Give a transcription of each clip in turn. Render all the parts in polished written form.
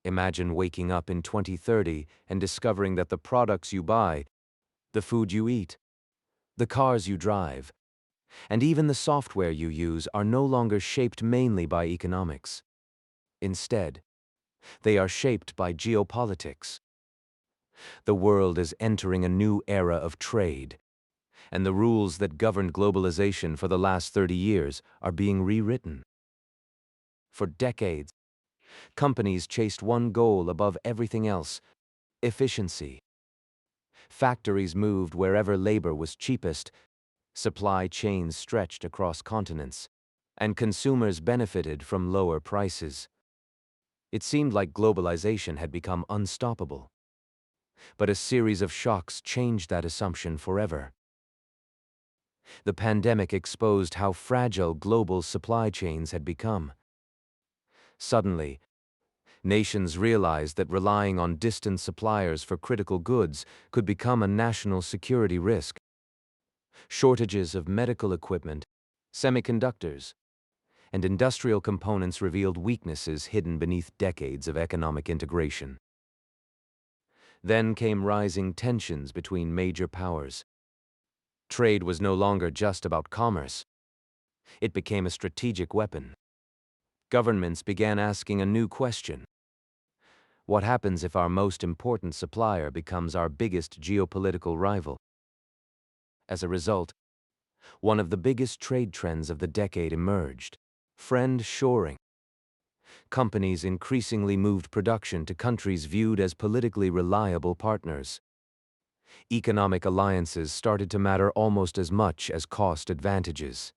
Imagine waking up in 2030 and discovering that the products you buy, the food you eat, the cars you drive, and even the software you use are no longer shaped mainly by economics. Instead, they are shaped by geopolitics. The world is entering a new era of trade, and the rules that governed globalization for the last 30 years are being rewritten. For decades, companies chased one goal above everything else: efficiency. Factories moved wherever labor was cheapest, supply chains stretched across continents, and consumers benefited from lower prices. It seemed like globalization had become unstoppable. But a series of shocks changed that assumption forever. The pandemic exposed how fragile global supply chains had become. Suddenly, nations realized that relying on distant suppliers for critical goods could become a national security risk. Shortages of medical equipment, semiconductors, and industrial components revealed weaknesses hidden beneath decades of economic integration. Then came rising tensions between major powers. Trade was no longer just about commerce. It became a strategic weapon. Governments began asking a new question: what happens if our most important supplier becomes our biggest geopolitical rival? As a result, one of the biggest trade trends of the decade emerged: friend-shoring. Companies increasingly moved production to countries viewed as politically reliable partners. Economic alliances started to matter almost as much as cost advantages.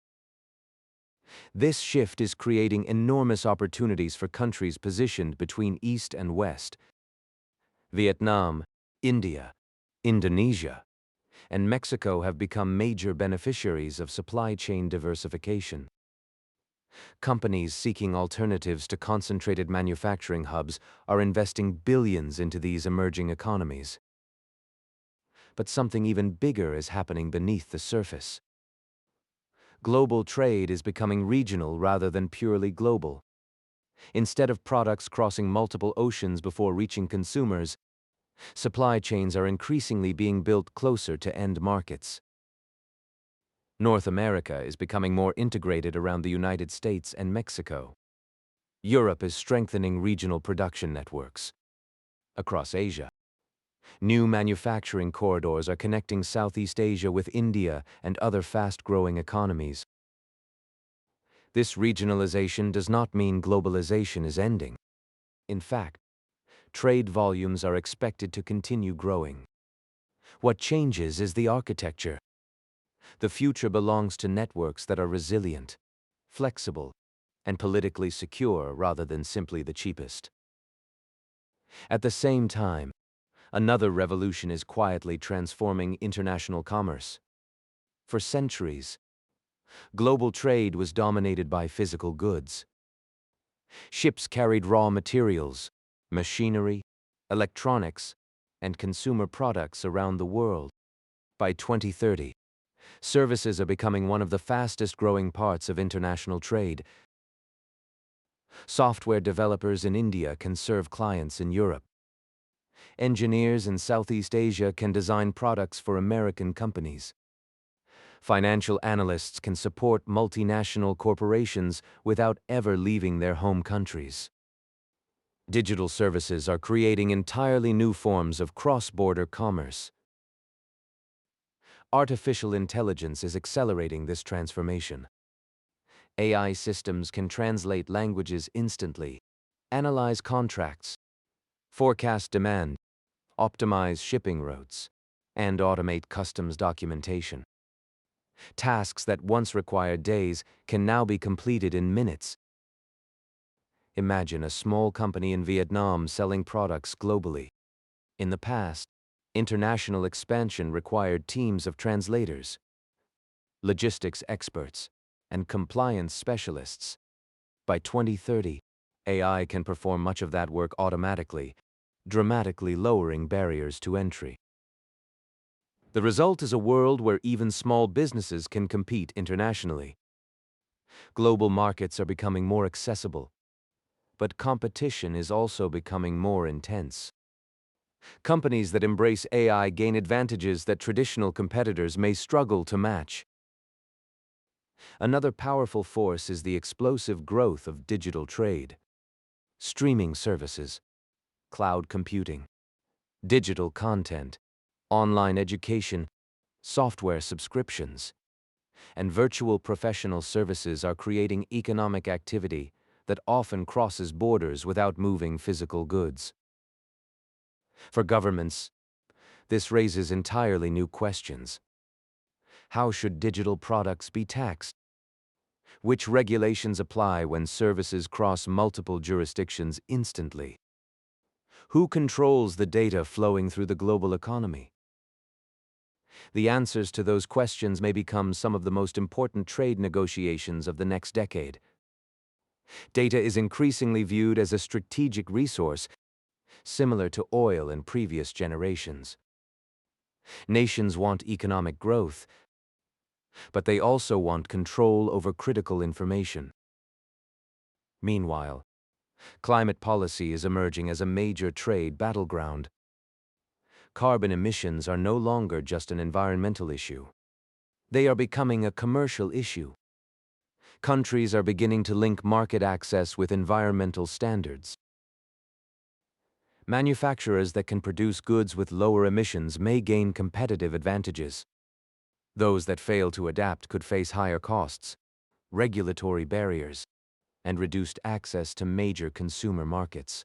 This shift is creating enormous opportunities for countries positioned between East and West. Vietnam, India, Indonesia, and Mexico have become major beneficiaries of supply chain diversification. Companies seeking alternatives to concentrated manufacturing hubs are investing billions into these emerging economies. But something even bigger is happening beneath the surface. Global trade is becoming regional rather than purely global. Instead of products crossing multiple oceans before reaching consumers, supply chains are increasingly being built closer to end markets. North America is becoming more integrated around the United States and Mexico. Europe is strengthening regional production networks. Across Asia, new manufacturing corridors are connecting Southeast Asia with India and other fast-growing economies. This regionalization does not mean globalization is ending. In fact, trade volumes are expected to continue growing. What changes is the architecture. The future belongs to networks that are resilient, flexible, and politically secure rather than simply the cheapest. At the same time, another revolution is quietly transforming international commerce. For centuries, global trade was dominated by physical goods. Ships carried raw materials, machinery, electronics, and consumer products around the world. By 2030, services are becoming one of the fastest-growing parts of international trade. Software developers in India can serve clients in Europe. Engineers in Southeast Asia can design products for American companies. Financial analysts can support multinational corporations without ever leaving their home countries. Digital services are creating entirely new forms of cross-border commerce. Artificial intelligence is accelerating this transformation. AI systems can translate languages instantly, analyze contracts, forecast demand, optimize shipping routes, and automate customs documentation. Tasks that once required days can now be completed in minutes. Imagine a small company in Vietnam selling products globally. In the past, international expansion required teams of translators, logistics experts, and compliance specialists. By 2030, AI can perform much of that work automatically, dramatically lowering barriers to entry. The result is a world where even small businesses can compete internationally. Global markets are becoming more accessible. but competition is also becoming more intense. Companies that embrace AI gain advantages that traditional competitors may struggle to match. Another powerful force is the explosive growth of digital trade. Streaming services, cloud computing, digital content, online education, software subscriptions, and virtual professional services are creating economic activity that often crosses borders without moving physical goods. For governments, this raises entirely new questions. How should digital products be taxed? Which regulations apply when services cross multiple jurisdictions instantly? Who controls the data flowing through the global economy? The answers to those questions may become some of the most important trade negotiations of the next decade. Data is increasingly viewed as a strategic resource, similar to oil in previous generations. Nations want economic growth, but they also want control over critical information. Meanwhile, climate policy is emerging as a major trade battleground. Carbon emissions are no longer just an environmental issue. They are becoming a commercial issue. Countries are beginning to link market access with environmental standards. Manufacturers that can produce goods with lower emissions may gain competitive advantages. Those that fail to adapt could face higher costs, regulatory barriers, and reduced access to major consumer markets.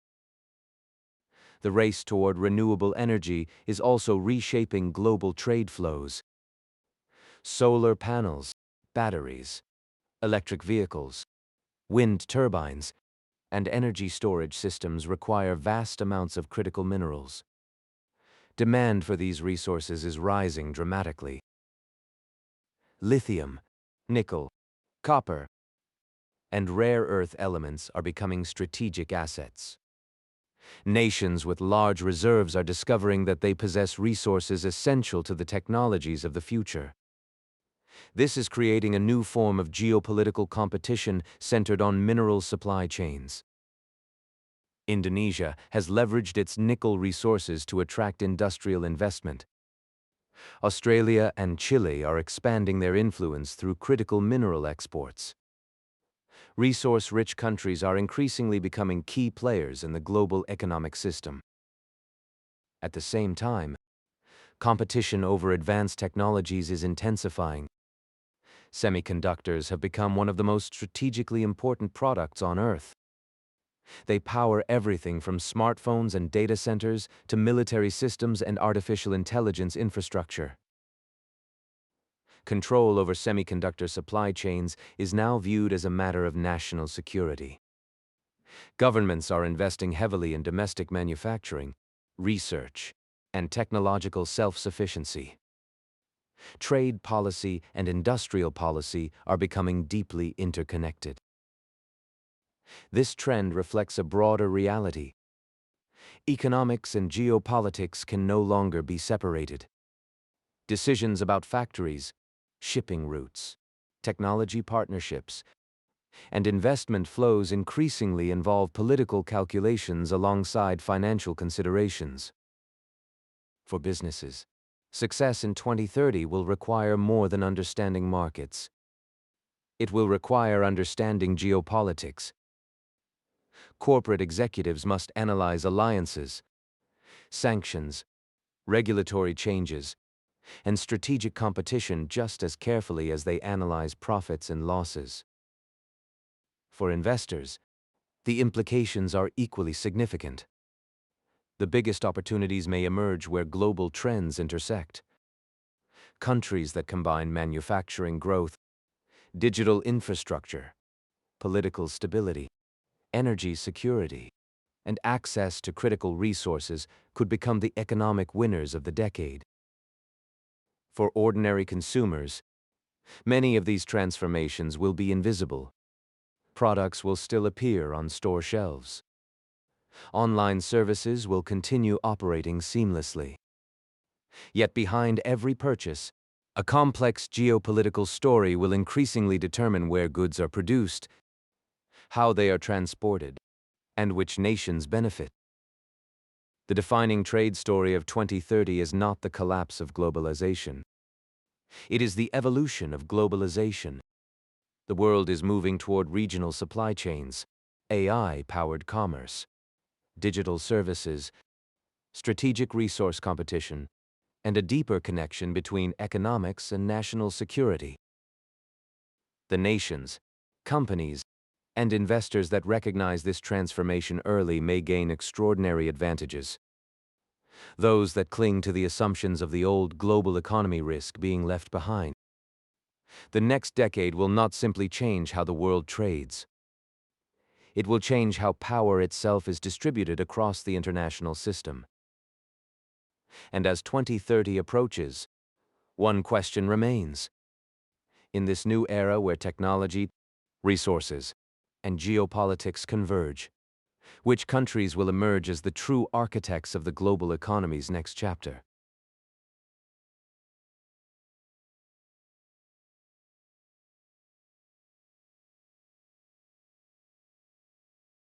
The race toward renewable energy is also reshaping global trade flows. Solar panels, batteries, electric vehicles, wind turbines, and energy storage systems require vast amounts of critical minerals. Demand for these resources is rising dramatically. Lithium, nickel, copper, and rare earth elements are becoming strategic assets. Nations with large reserves are discovering that they possess resources essential to the technologies of the future. This is creating a new form of geopolitical competition centered on mineral supply chains. Indonesia has leveraged its nickel resources to attract industrial investment. Australia and Chile are expanding their influence through critical mineral exports. Resource-rich countries are increasingly becoming key players in the global economic system. At the same time, competition over advanced technologies is intensifying. Semiconductors have become one of the most strategically important products on Earth. They power everything from smartphones and data centers to military systems and artificial intelligence infrastructure. Control over semiconductor supply chains is now viewed as a matter of national security. Governments are investing heavily in domestic manufacturing, research, and technological self-sufficiency. Trade policy and industrial policy are becoming deeply interconnected. This trend reflects a broader reality. Economics and geopolitics can no longer be separated. Decisions about factories, shipping routes, technology partnerships, and investment flows increasingly involve political calculations alongside financial considerations. For businesses, success in 2030 will require more than understanding markets. It will require understanding geopolitics. Corporate executives must analyze alliances, sanctions, regulatory changes, and strategic competition just as carefully as they analyze profits and losses. For investors, the implications are equally significant. The biggest opportunities may emerge where global trends intersect. Countries that combine manufacturing growth, digital infrastructure, political stability, energy security, and access to critical resources could become the economic winners of the decade. For ordinary consumers, many of these transformations will be invisible. Products will still appear on store shelves. Online services will continue operating seamlessly. Yet behind every purchase, a complex geopolitical story will increasingly determine where goods are produced, how they are transported, and which nations benefit. The defining trade story of 2030 is not the collapse of globalization. It is the evolution of globalization. The world is moving toward regional supply chains, AI-powered commerce, digital services, strategic resource competition, and a deeper connection between economics and national security. The nations, companies, and investors that recognize this transformation early may gain extraordinary advantages. Those that cling to the assumptions of the old global economy risk being left behind. The next decade will not simply change how the world trades. It will change how power itself is distributed across the international system. And as 2030 approaches, one question remains. In this new era where technology, resources, and geopolitics converge, which countries will emerge as the true architects of the global economy's next chapter?